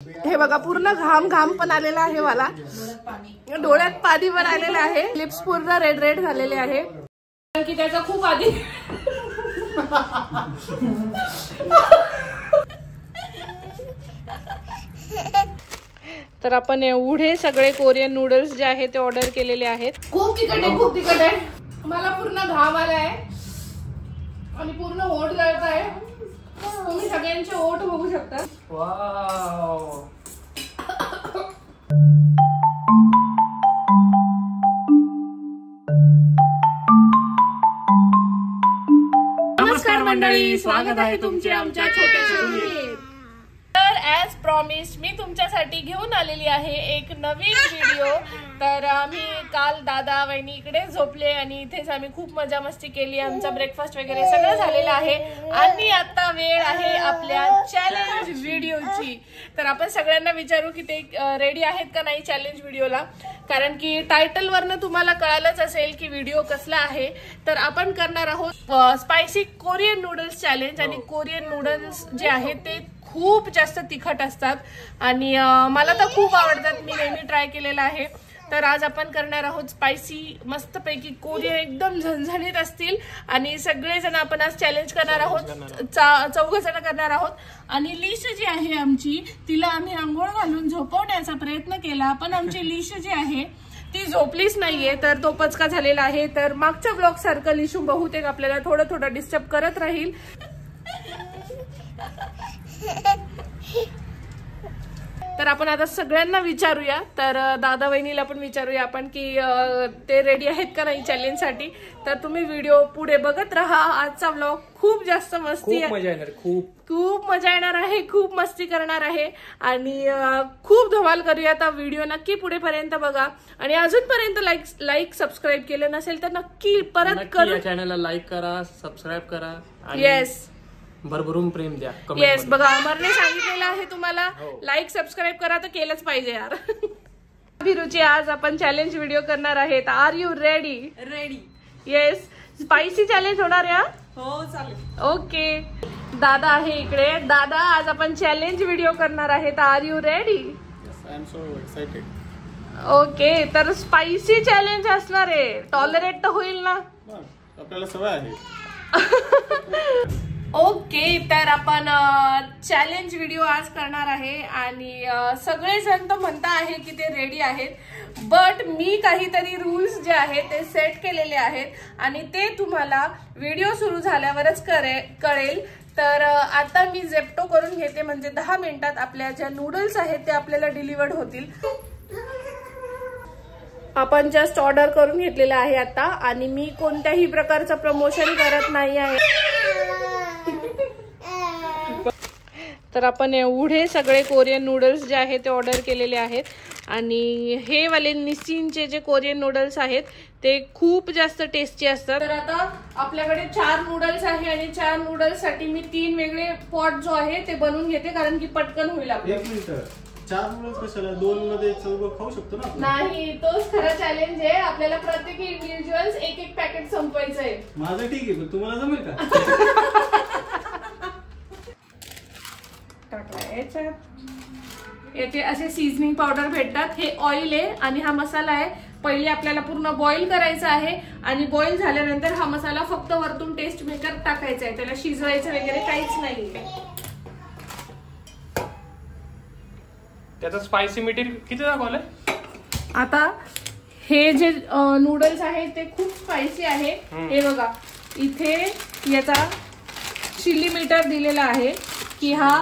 हे बघा पूर्ण घाम घाम पण आलेला आहे मला, डोळ्यात पाणी पण आलेलं आहे, लिप्स पूर्ण रेड रेड झालेले आहे की त्याचा खूप आधी तर आपण एवढे सगळे कोरियन नूडल्स जे आहेत ते ऑर्डर केलेले आहेत. खूप तिखट आहे, खूप तिखट आहे. मला पूर्ण घाम आलाय आणि पूर्ण ओठ गळत आहे. तुम्ही सगळ्यांचे ओठ बघू शकता. वाव. नमस्कार मंडळी, स्वागत आहे तुमचे आमच्या छोट्याशा व्हिडिओत. तर ॲज प्रॉमिस मी तुमच्यासाठी घेऊन आलेली आहे एक नवीन व्हिडिओ. तर आम्ही काल दादा वहिनी इकडे झोपले आणि इथेच आम्ही खूप मजा मस्ती केली. आमचा ब्रेकफास्ट वगैरे सगळं झालेलं आहे आणि आता वेळ आहे आपल्या चॅलेंज व्हिडिओची. तर आपण सगळ्यांना विचारू की ते रेडी आहेत का नाही चॅलेंज व्हिडिओला, कारण की टायटल वरनं तुम्हाला कळालंच असेल की व्हिडिओ कसला आहे. तर आपण करणार आहोत स्पायसी कोरियन नूडल्स चॅलेंज. आणि कोरियन नूडल्स जे आहेत ते खूप जास्त तिखट असतात आणि मला तर खूप आवडतात, मी नेहमी ट्राय केलेला आहे. तर आज आपण करणार आहोत स्पायसी मस्तपैकी कोरियन, एकदम झणझणीत असतील आणि सगळेजण आपण आज चॅलेंज करणार आहोत. 4 जण करणार आहोत. आणि लिश जी आहे आमची, तिला आम्ही आंघोळ घालून झोपवण्याचा प्रयत्न केला, पण आमची लिश जी आहे ती झोपलीच नाहीये, तर तो पचका झालेला आहे. तर मागच्या ब्लॉग सारखं लिशू बहुतेक आपल्याला थोडं थोडं डिस्टर्ब करत राहील. तर आपण आता सगळ्यांना विचारूया, तर दादा वहिनीला पण विचारूया आपण की ते रेडी आहेत का नाही चॅलेंज साठी. तर तुम्ही व्हिडिओ पुढे बघत राहा. आजचा व्लॉग खूप जास्त मस्ती, खूप मजा येणार, खूप मजा येणार आहे, खूप मस्ती करणार आहे आणि खूप धमाल करूया. आता व्हिडिओ नक्की पुढेपर्यंत बघा आणि अजूनपर्यंत लाईक सबस्क्राईब केलं नसेल तर नक्की परत करा. चॅनलला लाईक करा, सबस्क्राईब करा. येस, भरभरून प्रेम द्या. येस, बघा अमरने सांगितलेलं आहे तुम्हाला लाईक सबस्क्राईब करा, तर केलंच पाहिजे यार. अभिरुची, आज आपण चॅलेंज व्हिडिओ करणार आहेत. Are you ready? Ready. Yes, spicy challenge होणार या. हो चालेल. ओके, दादा आहे इकडे. दादा, आज आपण चॅलेंज व्हिडिओ करणार आहेत. Are you ready? I am so excited. Okay, तर स्पायसी चॅलेंज असणार आहे. टॉलरेट तर होईल ना? आपल्याला सवय आहे. ओके, तर आपण चॅलेंज व्हिडिओ आज करणार आहे आणि सगळेजण तर म्हणता आहे की ते रेडी आहेत, बट मी काहीतरी रूल्स जे आहेत ते सेट केलेले आहेत आणि ते तुम्हाला व्हिडिओ सुरू झाल्यावरच कळेल. तर आता मी झेप्टो करून घेते, म्हणजे 10 मिनिटात आपल्या ज्या नूडल्स आहेत ते आपल्याला डिलिव्हर्ड होतील. आपण जस्ट ऑर्डर करून घेतलेलं आहे आता आणि मी कोणत्याही प्रकारचं प्रमोशन करत नाही आहे. तर आपण एवढे सगळे कोरियन नूडल्स जे आहेत ते ऑर्डर केलेले आहेत आणि हे वाले निस्सिनचे जे कोरियन नूडल्स आहेत ते खूप जास्त टेस्टी असतात. तर आता आपल्याकडे 4 नूडल्स आहे आणि 4 नूडल्स साठी मी 3 वेगळे पॉट जो आहे ते बनवून घेते, कारण की पटकन होईल. एक मिनिट, 4 नूडल्स कशाला? 2 मध्ये चौघ खाऊ शकतो ना? नाही, तोच खरा चॅलेंज आहे. आपल्याला प्रत्येक इंडिव्हिज्युअल एक पॅकेट संपवायचं आहे. माझं ठीक आहे, पण तुम्हाला जमेल का? याचे असे सीझनिंग पावडर भेटतात. हे ऑइल आहे आणि हा मसाला आहे. पहिले आपल्याला पूर्ण बॉईल करायचा आहे आणि बॉईल झाल्यानंतर हा मसाला फक्त वरतून टेस्ट मेकर टाकायचा आहे. त्याला शिजवायचं वगैरे काहीच नाहीये. त्याचं स्पायसी मटेरियल किती दाखवलंय? आता हे जे नूडल्स आहेत ते खूप स्पायसी आहे. हे बघा, इथे याचा चिली मीटर दिलेला आहे की हा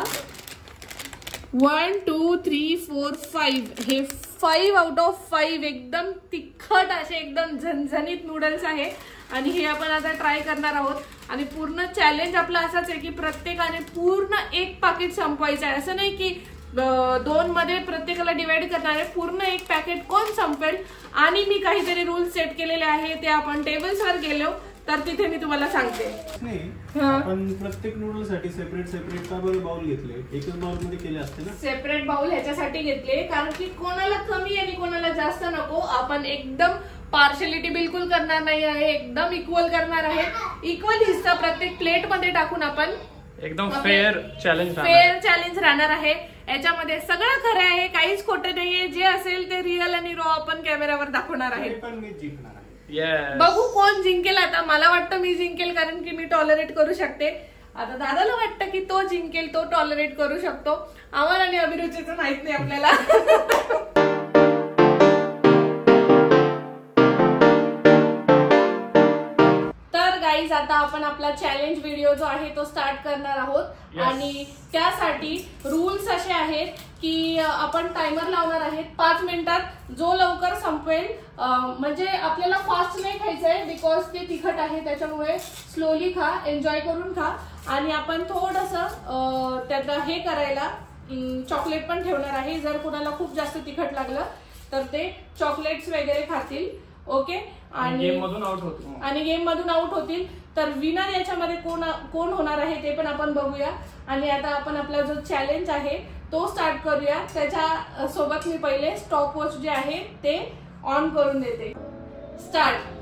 1 2 3 4 5, हे 5 आउट ऑफ 5 एकदम तिखट असे एकदम झणझणीत नूडल्स आहे आणि हे आपण आता ट्राय करणार आहोत. आणि पूर्ण चॅलेंज आपला असाच आहे की प्रत्येकाने पूर्ण 1 पाकिट संपवायचं आहे. असं नाही की 2 मध्ये प्रत्येकाला डिवाइड करणार आहे. पूर्ण 1 पॅकेट कोण संपेल. आणि मी काहीतरी रूल सेट केलेले आहे, ते आपण टेबल्सवर गेलो तर तिथे मी तुम्हाला सांगते. आपण प्रत्येक नूडल साठी सेपरेट का बरं बाउल घेतले? एकच बाउल मध्ये केले असते ना? सेपरेट बाउल ह्याच्यासाठी घेतले कारण की कोणाला कमी आणि कोणाला जास्त नको. आपण एकदम पार्शलिटी बिलकुल करणार नाही आहे, एकदम इक्वल करणार आहे. इक्वल हिस्सा प्रत्येक प्लेट मध्ये टाकून आपण एकदम फेअर चॅलेंज राहणार आहे. याच्यामध्ये सगळं खरं आहे, काहीच खोटं नाहीये. जे असेल ते रिअल आणि रॉ आपण कॅमेरावर दाखवणार आहे. पण मी जिंकणार आहे. बघू कोण जिंकेल. आता मला वाटतं मी जिंकेल, कारण की मी टॉलरेट करू शकते. आता दादाला वाटतं की तो जिंकेल, तो टॉलरेट करू शकतो. आम्हाला आणि अभिरुचीचं माहित नाही आपल्याला. तर गाईज आता आपण आपला चॅलेंज व्हिडिओ जो आहे तो स्टार्ट करणार आहोत. आणि त्यासाठी रूल्स असे आहेत की आपण टायमर लावणार आहेत 5 मिनिटात. जो लवकर संपवेल, म्हणजे आपल्याला फास्ट नाही खायचंय बिकॉज ते तिखट आहे, त्याच्यामुळे स्लोली खा, एन्जॉय करून खा. आणि आपण थोडंसं त्याचं हे करायला चॉकलेट पण ठेवणार आहे. जर कोणाला खूप जास्त तिखट लागलं तर ते चॉकलेट्स वगैरे खातील. ओके. आणि गेम मधून आउट होतील. तर विनर याच्यामध्ये कोण होणार आहे ते पण आपण बघूया. आणि आता आपण आपला जो चॅलेंज आहे तो स्टार्ट करूया. त्याच्या सोबत मी पहिले स्टॉप वॉच जे आहे ते ऑन करून देते. स्टार्ट.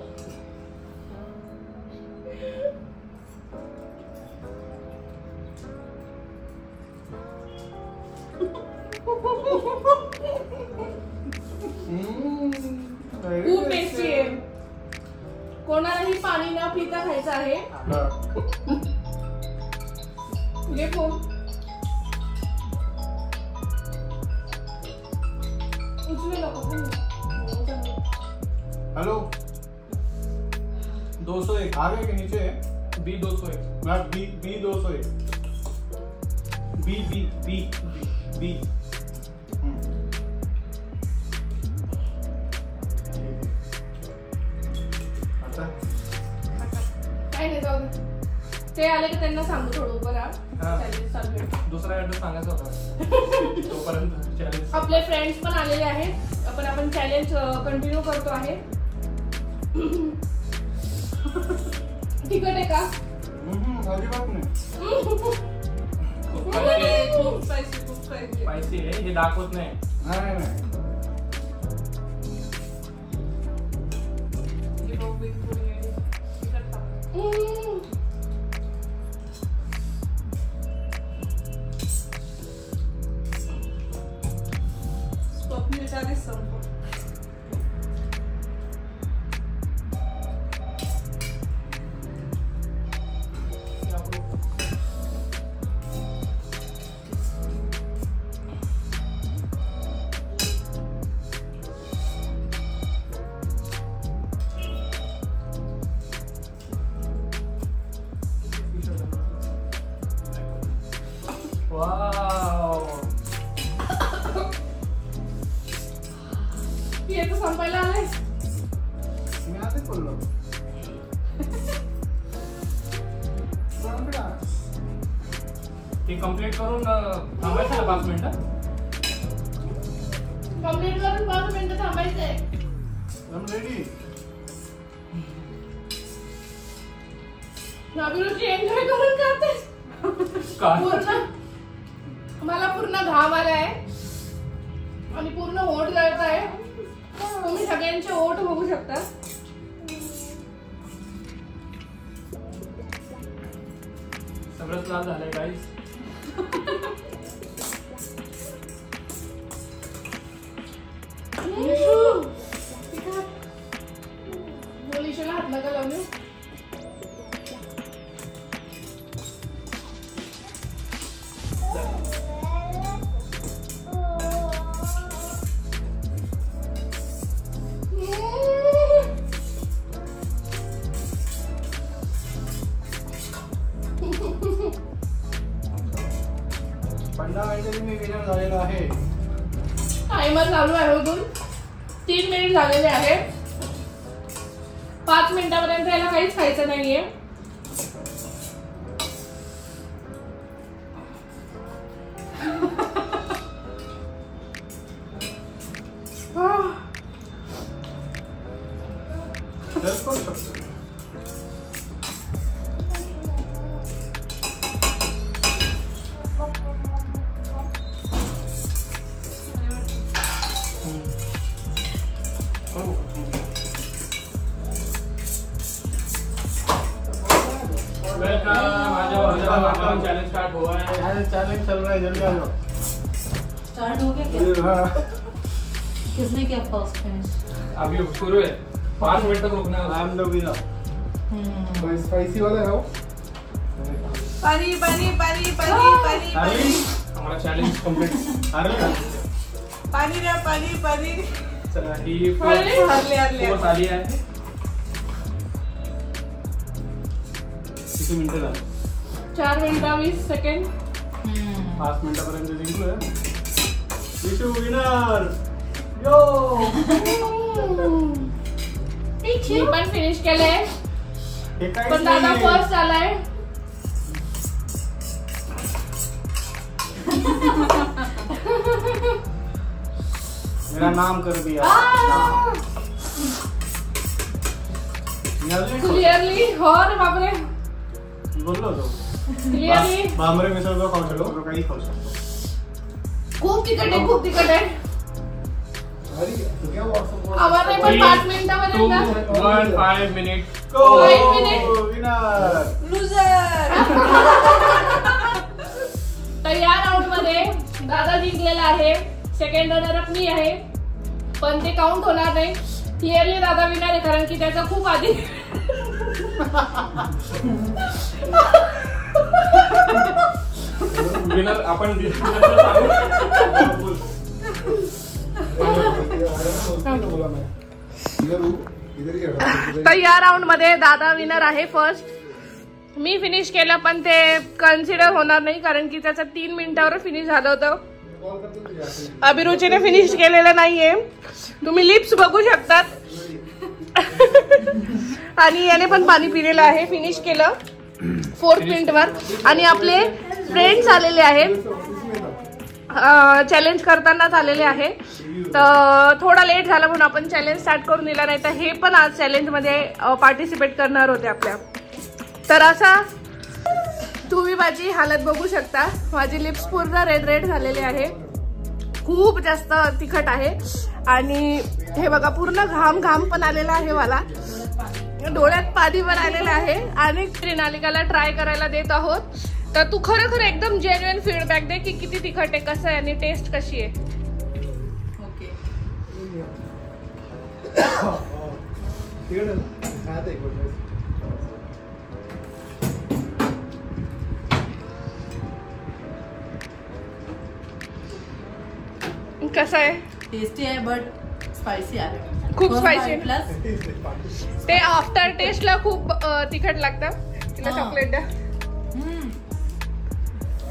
खूप टेस्टी आहे. कोणालाही पाणी न पिता खायचं आहे. घे फोन. हेलो 201 आगे के नीचे है. B 201 B 201 B काय नाही, जाऊ दे. ते आले की त्यांना सांगू थोडं बरं. दुसरा ऍड्रेस सांगायचा होता तोपर्यंत चॅलेंज. आपले फ्रेंड्स पण आलेले आहेत. आपण चॅलेंज कंटिन्यू करतो आहे. तिखट आहे का? अजिबात नाही. खूप स्पायसी आहे. हे दाखवत नाही. संपायला आलाय. मी आधीच बोललो. ते कंप्लीट करून थांबायचं ना 5 मिनिटं. कंप्लीट करून 5 मिनिटं थांबायचंय. रेडी. अभिरुची एन्जॉय करून करते. पूर्ण मला पूर्ण घाम आलाय आणि पूर्ण ओठ गळत आहे. तुम्ही सगळ्यांचे ओठ बघू शकता. सगळंच लाल झालंय गाईस. मुलीशीला हात नका लावू. झालेला आहे. टायमर चालू आहे. अजून 3 मिनिट झालेले आहे. 5 मिनिटापर्यंत याला काहीच खायचं नाहीये. चैलेंज स्टार्ट हुआ है. चैलेंज चल रहा है. जल्दी आ जाओ. स्टार्ट हो गया क्या? किसने किया फर्स्ट फिनिश? अभी शुरू है, 5 मिनट तक रुकना है। I am the winner. Spicy वाला है वो। पानी पानी पानी पानी पानी अरे हमारा चॅलेंज कंप्लीट। अरे पाणी द्या पाणी पाणी चला ही हरले हरले फोर्स आली आहे। किती मिनिटं झाली? 4 मिनिटं 20 सेकंड 5 मिनिटापर्यंत जिंकलोय। विशू विनर। यो मी पण फिनिश केलंय, हे काय पण दादा फर्स्ट आलाय। मेरा नाम कर दिया। क्लिअरली हो रे बापरे, बोललो होतो क्लिअरली बांबरे मिसळ पाव खाऊ शकतो, काही खाऊ शकतो। खूप तिखट आहे, खूप तिखट आहे। अरे तो क्या व्हाट्सएप आम्हाला पण 5 मिनिटापर्यंत 5 minute. Five minutes. Winner. Loser. तर या राऊंड मध्ये दादा जिंकलेला आहे, सेकंड रनर अप मी आहे, पण ते काउंट होणार नाही। क्लिअरली दादा विनर आहे, कारण की त्याचा खूप आधी विनर आपण बोला मैं इधर हूँ, इधर ही हटा। तर या राऊंड मध्ये दादा विनर आहे फर्स्ट। मी फिनिश केलं, पण ते कन्सिडर होणार नाही, कारण की त्याचं 3 मिनिटावर फिनिश झालं होतं। कॉल करते तुझे आते। अभिरुचीने फिनिश केलेलं नाहीये, तुम्ही लिप्स बघू शकतात। आणि याने पण पाणी पिलेलं आहे, फिनिश केलं 4 मिनिटवर। आणि आपले फ्रेंड्स आलेले आहेत, चॅलेंज करतानाच आलेले आहे, तर थोडा लेट झाला म्हणून आपण चॅलेंज स्टार्ट करून दिला, नाही तर हे पण आज चॅलेंज मध्ये पार्टिसिपेट करणार होते आपल्या। तर असा तुम्ही माझी हालत बघू शकता, माझी लिप्स पूर्ण रेड रेड झालेले आहे, खूप जास्त तिखट आहे। आणि हे बघा पूर्ण घाम घाम पण आलेला आहे, मला डोळ्यात पाणी पण आलेलं आहे। आणि त्रिनालिकाला ट्राय करायला देत आहोत, तर तू खरं एकदम जेन्युइन फीडबॅक दे की किती तिखट आहे, कसं आहे आणि टेस्ट कशी आहे। ओके ठीक है खाया था एक बार। कसं आहे? टेस्टी आहे बट स्पाइसी आहे, खूप स्पायसी प्लस ते आफ्टर टेस्टला खूप तिखट लागतं। तिला हा. चॉकलेट द्या।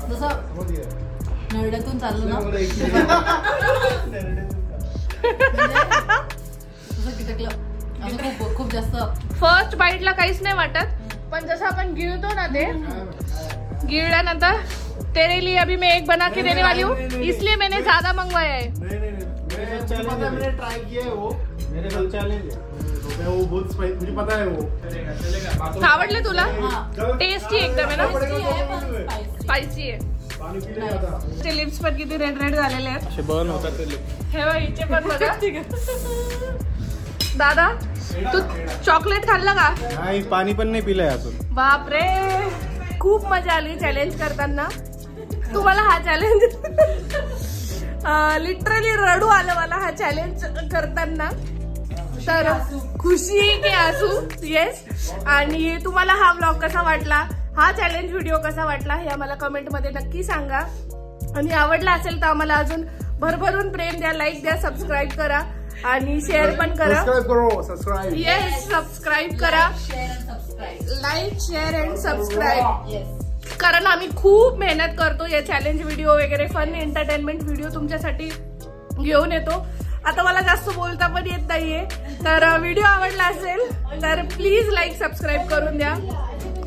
जसं समझ गया। नरड्यातून चाललं ना और एक तसं तिखटलं असं खूप खूप जास्त। फर्स्ट बाईटला काहीच नाही वाटत, पण जसं आपण गिळतो ना, ते गिळल्यानंतर तेरे लिए अभी मैं एक बना के देने वाली हूँ, इसलिए मैंने ज्यादा मंगवाया है। नहीं नहीं नहीं, मेरे चैलेंज है, मैंने ट्राई किया है वो, मेरे साथ चैलेंज है। तो वो बहुत स्पाइसी, मुझे पता है वो। चलेगा चलेगा। आवडले तुला? हाँ। टेस्टी एकदम आहे ना, टेस्टी आहे पण स्पाइसी। स्पायसी आहे। पानी पीने का था। ते लिप्स पण किती रेड रेड झालेले आहेत, असे बर्न होतात ते लिप। हे बघ हिचे पण बघा। दादा तू चॉकलेट खाल्लं का? नाही, पाणी पण नाही पिलंय अजून। बापरे, खूप मजा आली चॅलेंज करताना। तुम्हाला हा चॅलेंज लिटरली रडू आलं मला हा चॅलेंज करताना। तर खुशी की आसू, येस। आणि तुम्हाला हा व्लॉग कसा वाटला, हा चॅलेंज व्हिडिओ कसा वाटला, हे आम्हाला कमेंट मध्ये नक्की सांगा। आणि आवडला असेल तर आम्हाला अजून भरभरून प्रेम द्या, लाईक द्या, सबस्क्राईब करा आणि शेअर पण करा। सब्सक्राइब करो, सब्सक्राइब। येस, सबस्क्राईब करा, share and subscribe. Like share and subscribe, yes कारण आम्ही खूप मेहनत करतो या चॅलेंज व्हिडिओ वगैरे, फन एंटरटेनमेंट व्हिडिओ तुमच्यासाठी घेऊन येतो। आता मला जास्त बोलता पण येत नाहीये, तर व्हिडिओ आवडला असेल तर प्लीज लाईक सबस्क्राईब करून द्या।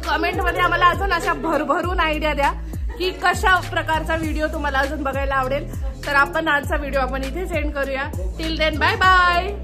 कमेंट मध्ये आम्हाला अजून अशा भरभरून आयडिया द्या की कशा प्रकारचा व्हिडिओ तुम्हाला अजून बघायला आवडेल। तर आपण आजचा व्हिडिओ आपण इथे सेंड करूया। Till then bye bye.